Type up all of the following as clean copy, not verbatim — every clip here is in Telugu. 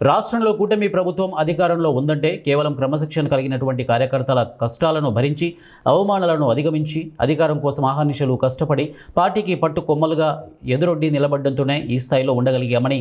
రాష్ట్రంలో కూటమి ప్రభుత్వం అధికారంలో ఉందంటే కేవలం క్రమశిక్షణ కలిగినటువంటి కార్యకర్తల కష్టాలను భరించి అవమానాలను అధిగమించి అధికారం కోసం ఆహర్నిశలు కష్టపడి పార్టీకి పట్టు కొమ్మలుగా ఎదురొడ్డి నిలబడ్డంతోనే ఈ స్థాయిలో ఉండగలిగామని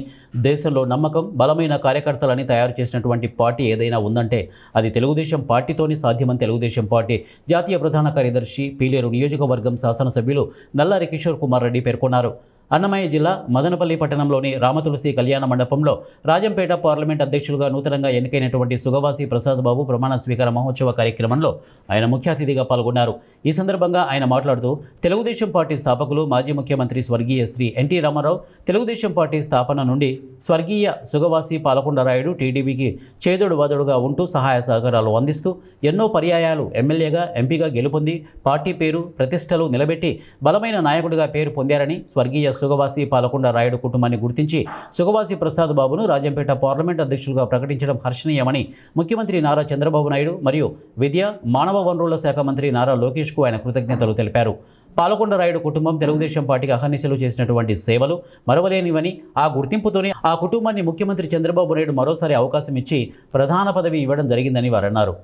దేశంలో నమ్మకం బలమైన కార్యకర్తలని తయారు చేసినటువంటి పార్టీ ఏదైనా ఉందంటే అది తెలుగుదేశం పార్టీతోనే సాధ్యమని తెలుగుదేశం పార్టీ జాతీయ ప్రధాన కార్యదర్శి పీలేరు నియోజకవర్గం శాసనసభ్యులు నల్లారి కిషోర్ కుమార్ రెడ్డి పేర్కొన్నారు. అన్నమయ్య జిల్లా మదనపల్లి పట్టణంలోని రామతులసి కళ్యాణ మండపంలో రాజంపేట పార్లమెంట్ అధ్యక్షులుగా నూతనంగా ఎన్నికైనటువంటి సుగవాసి ప్రసాద్ బాబు ప్రమాణ స్వీకార మహోత్సవ కార్యక్రమంలో ఆయన ముఖ్య అతిథిగా పాల్గొన్నారు. ఈ సందర్భంగా ఆయన మాట్లాడుతూ తెలుగుదేశం పార్టీ స్థాపకులు మాజీ ముఖ్యమంత్రి స్వర్గీయ శ్రీ ఎన్టీ రామారావు తెలుగుదేశం పార్టీ స్థాపన నుండి స్వర్గీయ సుగవాసి పాలకొండరాయుడు టీడీపీకి చేదోడు వాదోడుగా ఉంటూ సహాయ సహకారాలు అందిస్తూ ఎన్నో పర్యాయాలు ఎమ్మెల్యేగా ఎంపీగా గెలుపొంది పార్టీ పేరు ప్రతిష్టలు నిలబెట్టి బలమైన నాయకుడిగా పేరు పొందారని స్వర్గీయ సుగవాసి పాలకొండరాయుడు కుటుంబాన్ని గుర్తించి సుగవాసి ప్రసాద్ బాబును రాజంపేట పార్లమెంట్ అధ్యక్షులుగా ప్రకటించడం హర్షణీయమని ముఖ్యమంత్రి నారా చంద్రబాబు నాయుడు మరియు విద్య మానవ వనరుల శాఖ మంత్రి నారా లోకేష్కు ఆయన కృతజ్ఞతలు తెలిపారు. పాలకొండరాయుడు కుటుంబం తెలుగుదేశం పార్టీకి అహర్నిశలు చేసినటువంటి సేవలు మరవలేనివని ఆ గుర్తింపుతోనే ఆ కుటుంబాన్ని ముఖ్యమంత్రి చంద్రబాబు నాయుడు మరోసారి అవకాశం ఇచ్చి ప్రధాన పదవి ఇవ్వడం జరిగిందని వారు అన్నారు.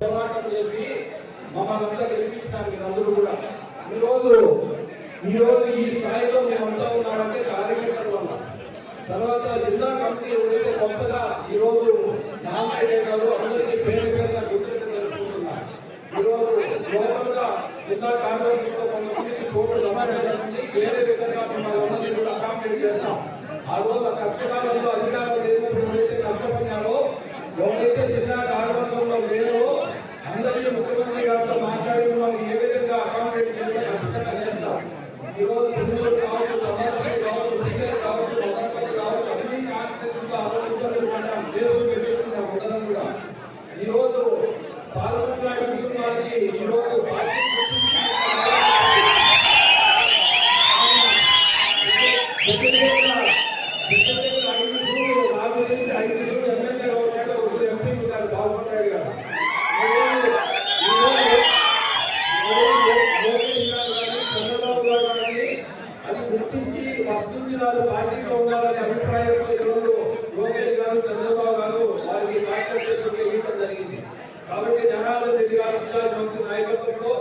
ఈ స్థాయిలో మేమంతా ఉన్నామంటే కార్యకర్తల వల్ల. తర్వాత జిల్లా కమిటీ ఎవరైతే కొత్తగా ఈరోజు నామినేట్ అందరికీ పేరు పేరుగా గుర్తింపు జరుపుకుంటున్నారు. ఈరోజు లోకల్గా జిల్లా కార్యవర్గంలో కొంతమందికి కోర్టు సమాచారాన్ని వేరే విధంగా మిమ్మల్ని కూడా అకామిడేట్ చేస్తాం. ఆ రోజు కష్టకాలంలో అధికారులు లేనప్పుడు ఎవరైతే కష్టపడినారో ఎవరైతే జిల్లా కార్యవర్గంలో లేరో అందరికీ ముఖ్యమంత్రి గారితో మాట్లాడిన వాళ్ళు ఏ విధంగా అకామిడేట్ చేయాలో ఖచ్చితంగా చేస్తాం. ఈరోజు పుణ్యులు కావచ్చు, సమాజం కావచ్చు, విద్యలు కావచ్చు, మదనపల్లి కావచ్చు, అన్ని కాన్స్టిట్యూషన్లో అభివృద్ధులు పడ్డాం. దేవుడు పెట్టుకున్నాం అందరం కూడా. ఈరోజు పాల్గొన్న కుటుంబానికి ఈరోజు పార్టీ నాకు తెలిసి 5 ఎమ్మెల్యేగా ఉన్నాడు, ఒక ఎంపీ గారు బాగుంటాడు కదా. అది గుర్తించి వస్తుంది వాళ్ళు పార్టీలో ఉండాలనే అభిప్రాయంతో ఈరోజు లోకేష్ గారు చంద్రబాబు గారు వారికి కాంటాక్ట్ ఇవ్వడం జరిగింది. కాబట్టి జనార్దన్ రెడ్డి గారు నాయకత్వంలో